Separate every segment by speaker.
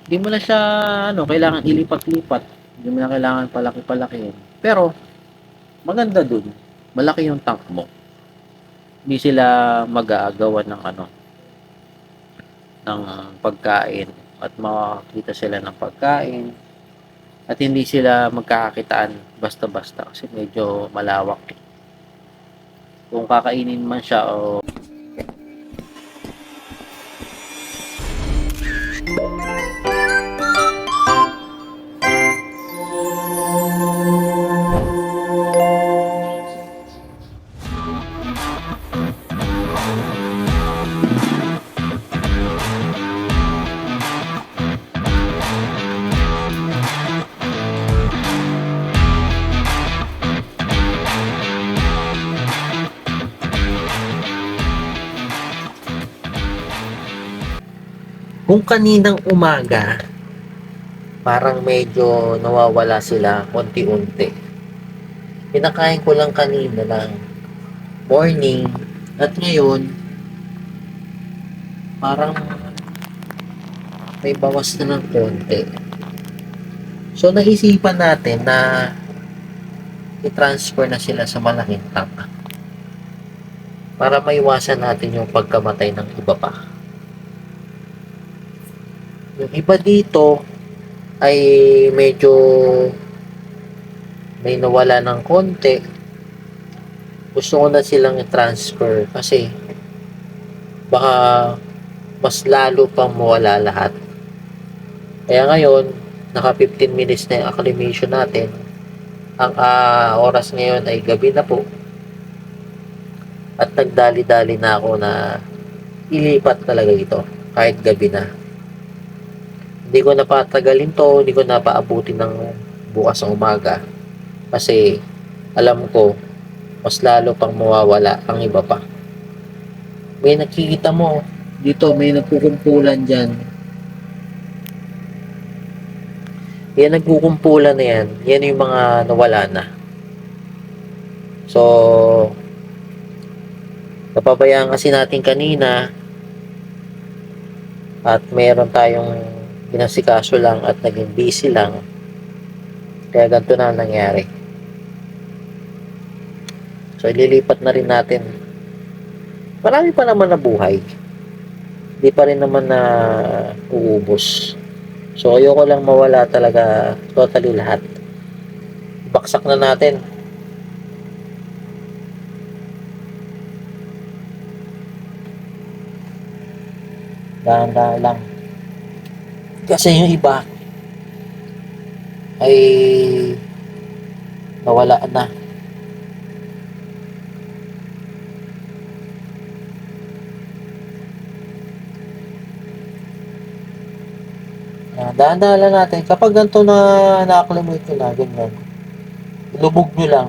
Speaker 1: Hindi mo na siya kailangan ilipat-lipat, hindi mo na kailangan palaki-palakihin. Pero maganda dun, malaki yung tank mo. Hindi sila mag-aagawan ng pagkain at makakita sila ng pagkain at hindi sila magkakakitaan basta-basta kasi medyo malawak. Kung kakainin man siya o
Speaker 2: Kung kaninang umaga, parang medyo nawawala sila konti-unti. Pinakain ko lang kanina lang morning at ngayon parang may bawas na ng konti. So naisipan natin na i-transfer na sila sa malaking tank para maiwasan natin yung pagkamatay ng iba pa. Yung iba dito ay medyo may nawala ng konti. Gusto ko na silang i-transfer kasi baka mas lalo pang mawala lahat. Kaya ngayon, naka 15 minutes na yung acclimation natin. Ang oras ngayon ay gabi na po. At nagdali-dali na ako na ilipat talaga ito kahit gabi na. Hindi ko napatagalin to, hindi ko napaabutin ng bukas ng umaga. Kasi alam ko, mas lalo pang mawawala ang iba pa. May nakikita mo, dito may nagkukumpulan dyan. Yan nagkukumpulan na yan. Yan yung mga nawala na. So, napabayaan kasi natin kanina at meron tayong pinasikaso lang at naging busy lang. Kaya ganito na ang nangyari. So, ililipat na rin natin. Marami pa naman na buhay. Hindi pa rin naman na uubos. So, ayoko lang mawala talaga totally lahat. Baksak na natin. Dahan-dahan lang. Kasi yung iba ay nawala na. Dahan-dahan lang natin. Kapag ganito na na-acclimate nyo na, ganyan. Lubog nyo lang.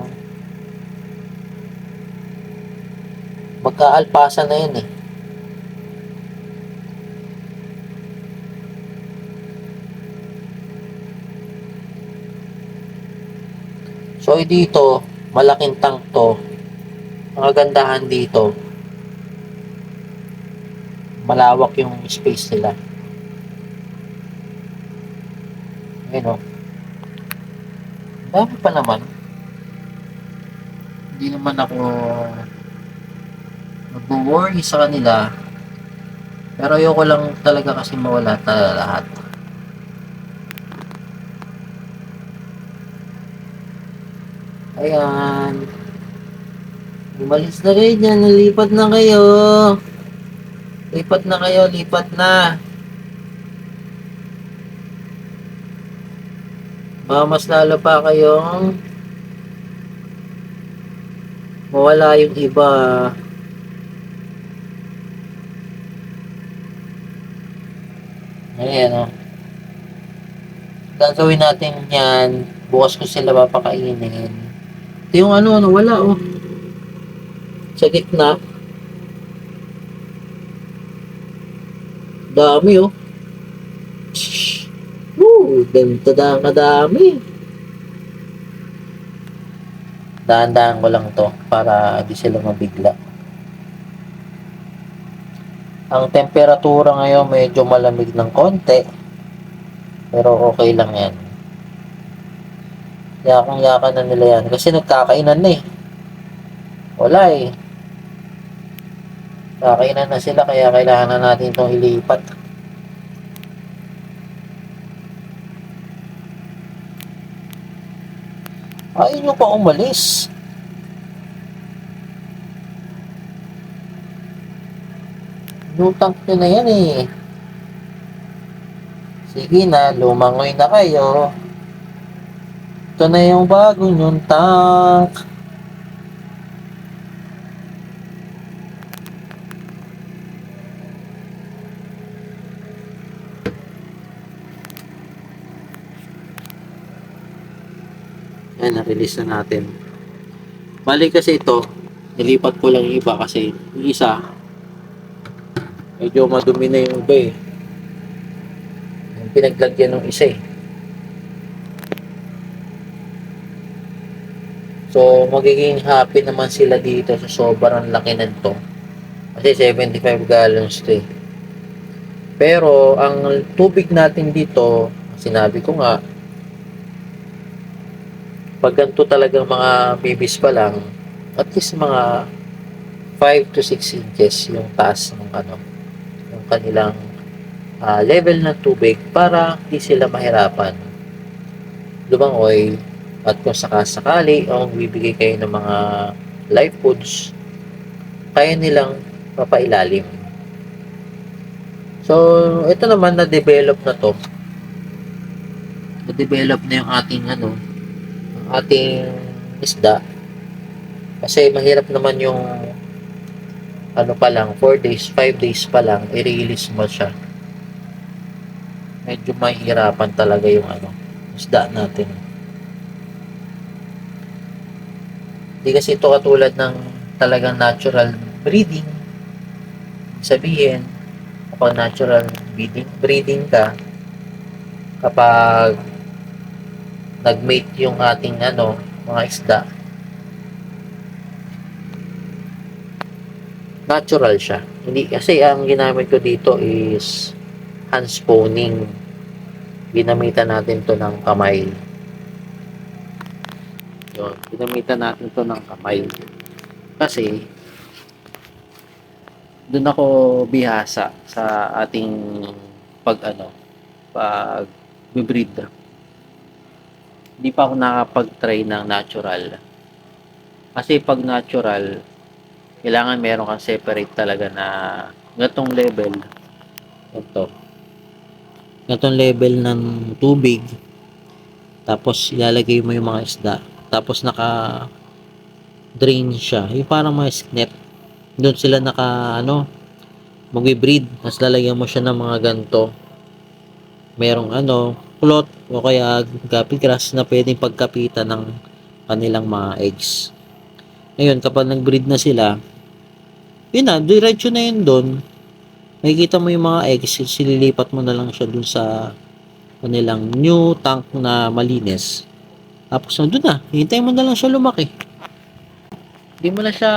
Speaker 2: Magkaalpasa na yun eh. So, dito, malaking tank to. Ang kagandahan dito, malawak yung space nila. Ngayon, oh. Dami pa naman. Hindi naman ako nag-worry sa kanila. Pero ayoko lang talaga kasi mawala talaga lahat. Ayan. Umalis na kayo dyan. Lipat na kayo. Lipat na kayo. Lipat na. Baka mas lalo pa kayong mawala yung iba. Ayan o. Gagawin natin yan. Bukas ko sila papakainin. Ito yung nawala o. Sa gitna. Dami o. Ganito na kadami. Dahan-dahan ko lang to para di sila mabigla. Ang temperatura ngayon medyo malamig ng konti. Pero okay lang yan. Yakang-yakan na nila yan. Kasi nagkakainan na eh. Wala eh. Kakainan na sila kaya kailangan na natin itong ilipat. Ayaw nyo pa umalis. Lutang nyo na yan eh. Sige na, lumangoy na kayo. Ito na yung bagong yung tank. Ayan, na-release na natin. Bali kasi ito, nilipat ko lang yung iba kasi yung isa, medyo madumi na yung iba eh. Yung pinaglagyan ng isa eh. So, magiging happy naman sila dito sa sobrang laki nito. Kasi 75 gallons to eh. Pero, ang tubig natin dito, sinabi ko nga, pag ganito talagang mga babies pa lang, at least mga 5 to 6 inches yung taas ng yung kanilang level ng tubig para hindi sila mahirapan lumangoy at kung sakasakali o bibigay kayo ng mga life foods, kaya nilang papailalim. So, ito naman na-develop na to. Na-develop na yung ating isda. Kasi mahirap naman yung pa lang, 4 days, 5 days pa lang, i-release mo siya. Medyo mahirapan talaga yung isda natin. Hindi kasi ito katulad ng talagang natural breeding. Sabihin, kapag natural breeding ka, kapag nag-mate yung ating mga isda, natural siya. Hindi kasi ang ginamit ko dito is hand spawning. Ginamitan natin to ng kamay. Yun, ginamitan natin to ng kamay. Kasi doon ako bihasa sa ating pag breed. Hindi pa ako nakapag-try ng natural. Kasi pag natural, kailangan meron kang separate talaga na ganitong level. Ganitong level ng tubig. Tapos ilalagay mo yung mga isda. Tapos naka-drain siya. Yung parang mga net. Doon sila mag-breed. Tapos lalagyan mo siya ng mga ganito. Merong plot o kaya guppy grass na pwedeng pagkapitan ng kanilang mga eggs. Ngayon, kapag nag-breed na sila, yun na, diretso na yun doon. Makikita mo yung mga eggs, sililipat mo na lang siya doon sa kanilang new tank na malinis. Tapos doon na, hintayin mo na lang siya lumaki. Hindi mo na siya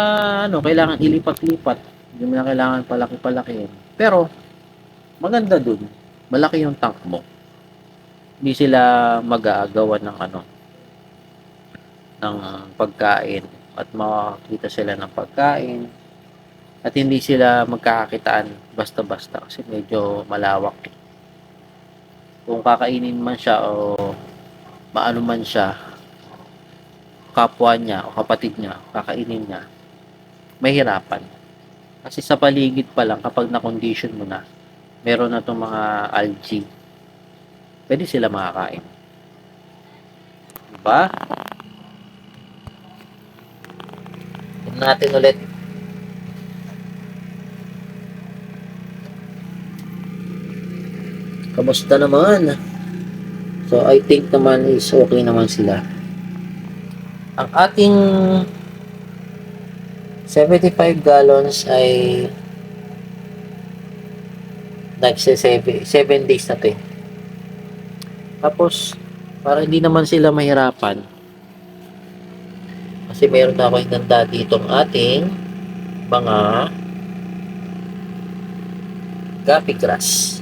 Speaker 2: kailangan ilipat-lipat. Hindi mo na kailangan palaki-palaki. Pero maganda doon. Malaki yung tank mo. Hindi sila mag-aagawan ng pagkain at makakita sila ng pagkain at hindi sila magkakakitaan basta-basta kasi medyo malawak. Kung kakainin man siya o maano man siya, kapwa niya o kapatid niya, kakainin niya, mahirapan. Kasi sa paligid pa lang, kapag na-condition mo na, meron na itong mga algae, pwede sila makakain. Diba? Tignan natin ulit. Kamusta naman? So, I think naman is okay naman sila. Ang ating 75 gallons ay nagse-7 days na to eh. Tapos, para hindi naman sila mahirapan, kasi meron na ako hinanda ditong ating mga guppy grass.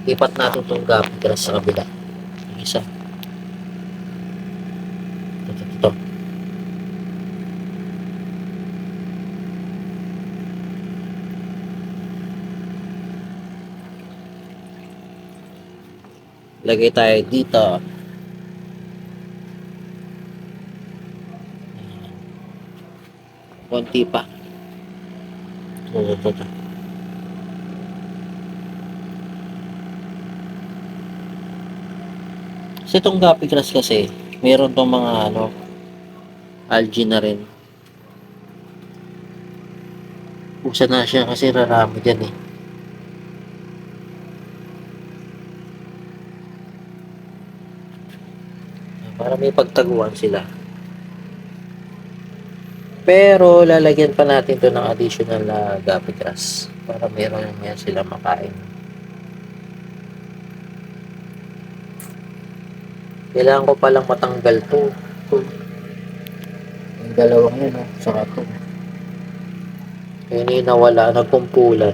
Speaker 2: Lipat natin itong gabi grass sa kabila. Yung isa. Ito. Lagay tayo dito. Konti pa. Ito. Kasi itong gabi grass kasi, meron tong mga algae na rin. Usa na siya kasi rarami dyan eh. Para may pagtaguan sila. Pero lalagyan pa natin to ng additional na gabi grass para meron yan sila makain. Kailangan ko palang matanggal to. Yung dalawang yun, saka to. Kaya hindi nawala, nagkumpulan.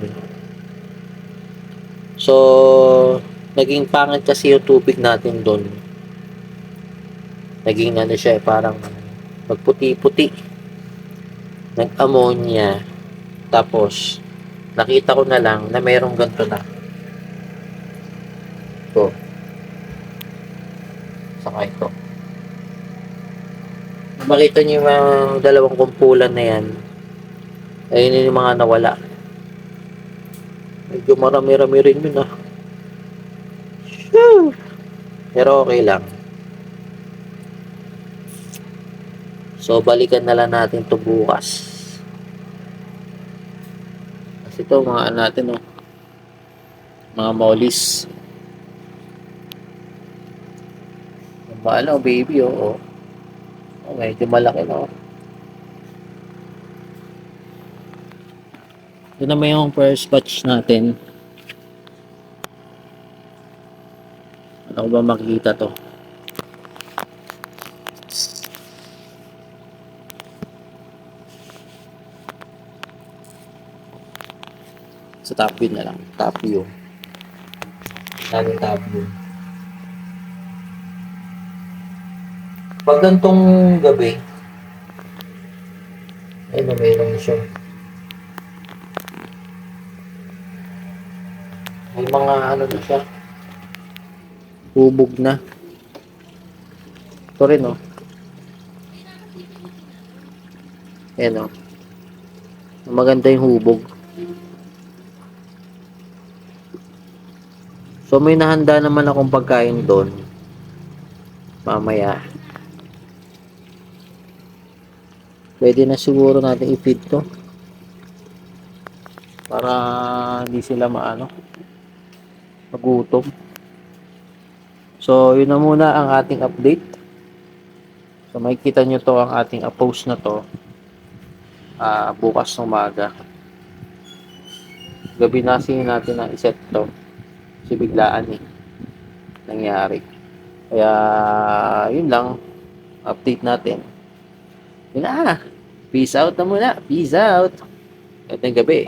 Speaker 2: So, naging pangit kasi yung tubig natin doon. Naging siya, parang magputi-puti. Nag-ammonia. Tapos, nakita ko na lang na merong ganito na. Ito. Saka ito. Makita niyo yung mga dalawang kumpulan na yan. Ayun yung mga nawala. Medyo marami-rami rin yun Pero okay lang. So, balikan na lang natin to bukas. Kasi ito, mga natin, mga mollies. Baby, medyo malaki, Ito naman yung first batch natin. Ano ba makikita to? Sa top view na lang. Top view. Natin top view. Pag gantong gabi, ayun na mayroon siya. May mga na siya. Hubog na. Ito rin, Ayan, maganda yung hubog. So, may nahanda naman akong pagkain doon. Mamaya. Pwede na siguro natin i-feed to. Para hindi sila magutom. So, yun na muna ang ating update. So, makikita nyo to ang ating post na to. Bukas ng umaga. Gabi na natin na iset to. Kasi biglaan nangyari. Kaya, yun lang. Update natin. Yun na. Peace out na muna. Peace out. At ng gabi.